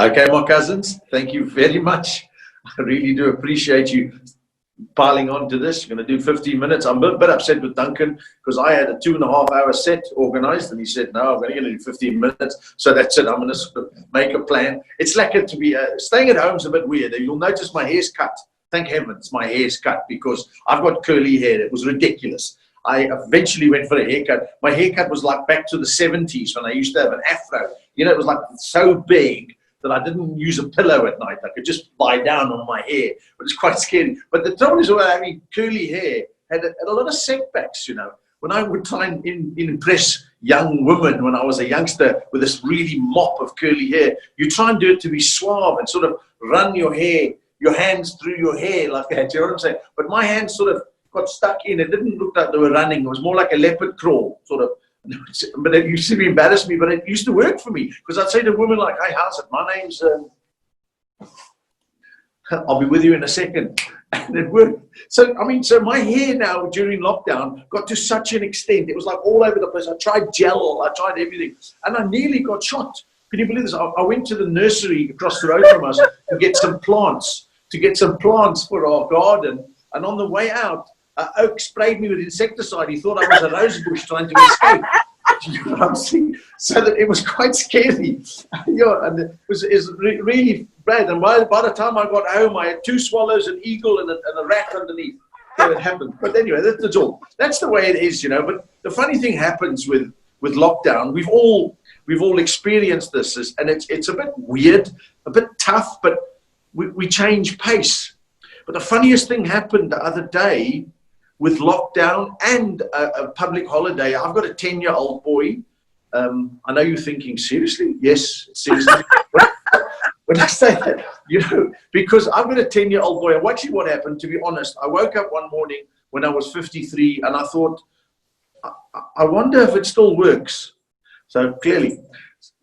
Okay, my cousins, thank you very much. I really do appreciate you piling on to this. You're going to do 15 minutes. I'm a bit upset with Duncan because I had a 2.5 hour set organized and he said, no, I'm going to do 15 minutes. So that's it. I'm going to make a plan. It's like it to be staying at home is a bit weird. You'll notice my hair's cut. Thank heavens my hair's cut because I've got curly hair. It was ridiculous. I eventually went for a haircut. My haircut was like back to the 70s when I used to have an afro. You know, it was like so big that I didn't use a pillow at night. I could just lie down on my hair, but it's quite scary. But the trouble is, having curly hair had a lot of setbacks, you know. When I would try and impress young women when I was a youngster with this really mop of curly hair, you try and do it to be suave and sort of run your hair, your hands through your hair like that, you know what I'm saying? But my hands sort of got stuck in. It didn't look like they were running. It was more like a leopard crawl, sort of. But it used to embarrass me, but it used to work for me because I'd say to women like, hey, how's it? My name's, I'll be with you in a second. And it worked. So, I mean, so my hair now during lockdown got to such an extent. It was like all over the place. I tried gel, I tried everything. And I nearly got shot. Can you believe this? I went to the nursery across the road from us to get some plants, for our garden. And on the way out, Oak sprayed me with insecticide. He thought I was a rose bush trying to escape. You know what I'm saying? So that it was quite scary. Yeah, and it was really bad. And by the time I got home, I had 2 swallows, an eagle, and a rat underneath. So it happened. But anyway, that's all. That's the way it is, you know. But the funny thing happens with lockdown. We've all experienced this, and it's a bit weird, a bit tough, but we change pace. But the funniest thing happened the other day with lockdown and a public holiday. I've got a 10-year-old boy. I know you're thinking, seriously? Yes, seriously. When I say that, you know, because I've got a 10-year-old boy. Actually, what happened, to be honest, I woke up one morning when I was 53 and I thought, I wonder if it still works. So clearly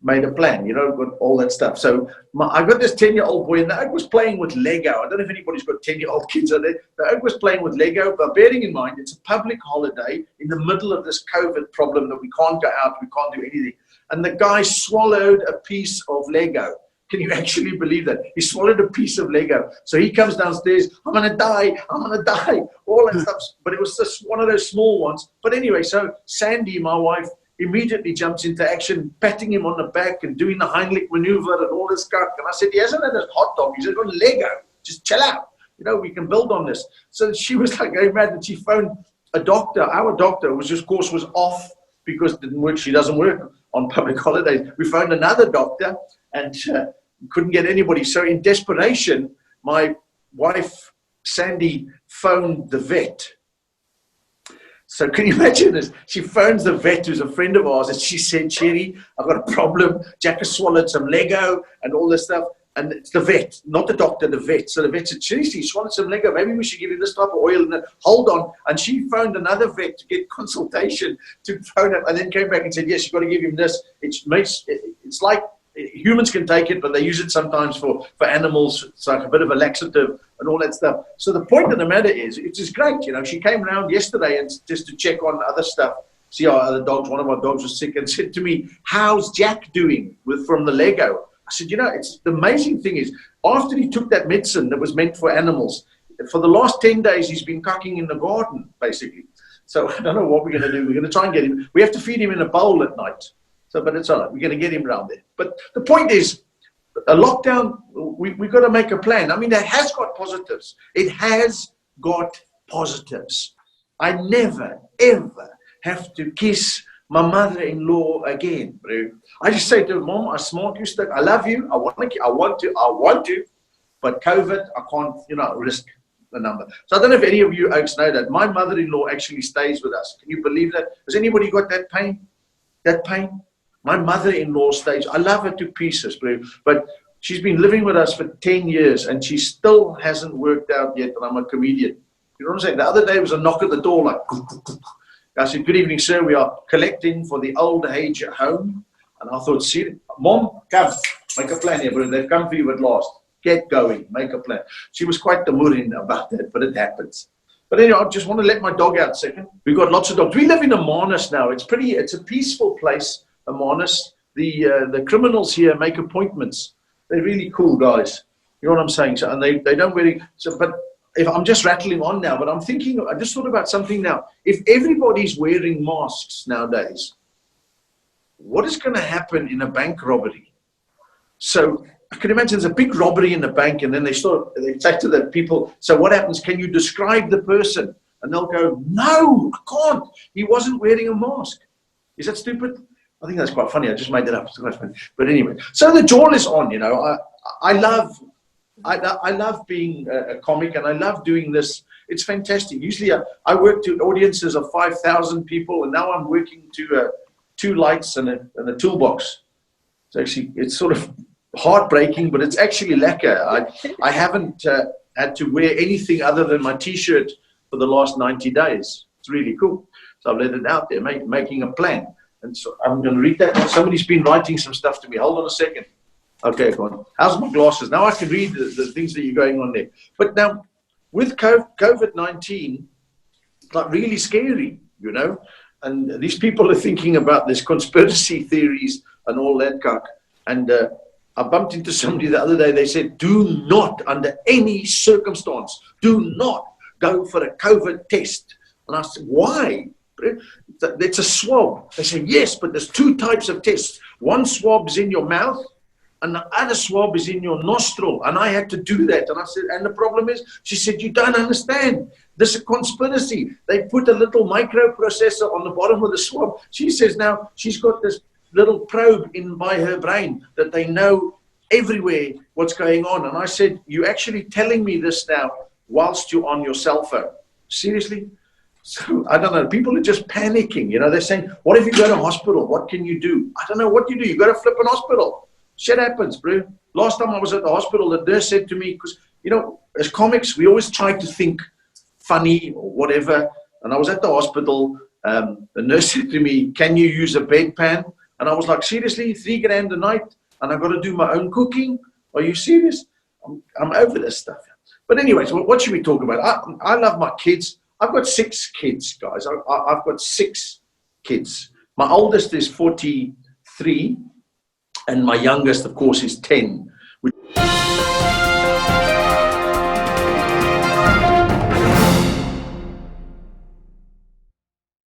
made a plan, you know, got all that stuff. So I got this 10-year-old boy, and the Oak was playing with Lego. I don't know if anybody's got 10-year-old kids out there. The Oak was playing with Lego, but bearing in mind, it's a public holiday in the middle of this COVID problem that we can't go out, we can't do anything. And the guy swallowed a piece of Lego. Can you actually believe that? He swallowed a piece of Lego. So he comes downstairs, I'm going to die, all that stuff. But it was just one of those small ones. But anyway, so Sandy, my wife, immediately jumps into action, patting him on the back and doing the Heimlich maneuver and all this stuff. And I said, he hasn't had a hot dog, he's got Lego. Just chill out. You know, we can build on this. So she was like going mad, and she phoned a doctor. Our doctor was just, course, was off because it didn't work. She doesn't work on public holidays. We phoned another doctor and couldn't get anybody. So in desperation, my wife, Sandy, phoned the vet. So can you imagine this? She phones the vet, who's a friend of ours, and she said, Sherry, I've got a problem. Jack has swallowed some Lego and all this stuff. And it's the vet, not the doctor, the vet. So the vet said, seriously, he swallowed some Lego. Maybe we should give him this type of oil. And hold on. And she phoned another vet to get consultation to phone him, and then came back and said, yes, you've got to give him this. It's like humans can take it, but they use it sometimes for animals. It's like a bit of a laxative and all that stuff. So the point of the matter is, it's just great. You know, she came around yesterday and just to check on other stuff, see our other dogs. One of our dogs was sick and said to me, how's Jack doing from the Lego? I said, you know, it's the amazing thing is, after he took that medicine that was meant for animals, for the last 10 days, he's been cucking in the garden, basically. So I don't know what we're going to do. We're going to try and get him. We have to feed him in a bowl at night. So, but it's all right. We're going to get him around there. But the point is, a lockdown, we've got to make a plan. I mean, it has got positives. It has got positives. I never, ever have to kiss my mother-in-law again, bro. I just say to her, Mom, I smart you stick. I love you. I want to. But COVID, I can't, you know, risk the number. So I don't know if any of you oaks know that. My mother-in-law actually stays with us. Can you believe that? Has anybody got that pain? That pain? My mother-in-law stays. I love her to pieces, bro. But she's been living with us for 10 years, and she still hasn't worked out yet that I'm a comedian. You know what I'm saying? The other day was a knock at the door, like, I said, good evening, sir. We are collecting for the old age home. And I thought, see, Mom, come, make a plan here, bro. They've come for you at last. Get going, make a plan. She was quite demurring about that, but it happens. But anyway, I just want to let my dog out a second. We've got lots of dogs. We live in Amanus now. It's a peaceful place, Amanus. The criminals here make appointments they're really cool guys. You know what I'm saying? So, and they don't really, so, but if I'm just rattling on now, but I'm thinking, I just thought about something now. If everybody's wearing masks nowadays, what is going to happen in a bank robbery? So I can imagine there's a big robbery in the bank, and then they say to the people, so what happens? Can you describe the person? And they'll go, no, I can't. He wasn't wearing a mask. Is that stupid? I think that's quite funny. I just made that up. But anyway, so the jaw is on, you know. I love being a comic, and I love doing this. It's fantastic. Usually I work to audiences of 5,000 people, and now I'm working to 2 lights and a toolbox. It's sort of heartbreaking, but it's actually lekker. I haven't had to wear anything other than my T-shirt for the last 90 days. It's really cool. So I've let it out there, making a plan. And so I'm going to read that. Somebody's been writing some stuff to me. Hold on a second. Okay, go on. How's my glasses? Now I can read the things that you're going on there. But now, with COVID-19, it's like really scary, you know? And these people are thinking about this conspiracy theories and all that cock. And I bumped into somebody the other day. They said, do not, under any circumstance, do not go for a COVID test. And I said, why? It's a swab. They say, yes, but there's 2 types of tests. One swab's in your mouth, and the other swab is in your nostril. And I had to do that. And I said, and the problem is, she said, you don't understand. This is a conspiracy. They put a little microprocessor on the bottom of the swab. She says now she's got this little probe in by her brain that they know everywhere what's going on. And I said, you actually telling me this now whilst you're on your cell phone? Seriously? So I don't know. People are just panicking. You know, they're saying, what if you go to hospital? What can you do? I don't know what you do. You got to flip an hospital. Shit happens, bro. Last time I was at the hospital, the nurse said to me, because, you know, as comics, we always try to think funny or whatever. And I was at the hospital. The nurse said to me, can you use a bedpan? And I was like, seriously, $3,000 a night? And I've got to do my own cooking? Are you serious? I'm over this stuff. But anyways, what should we talk about? I love my kids. I've got 6 kids, guys. I've got 6 kids. My oldest is 43, and my youngest, of course, is 10.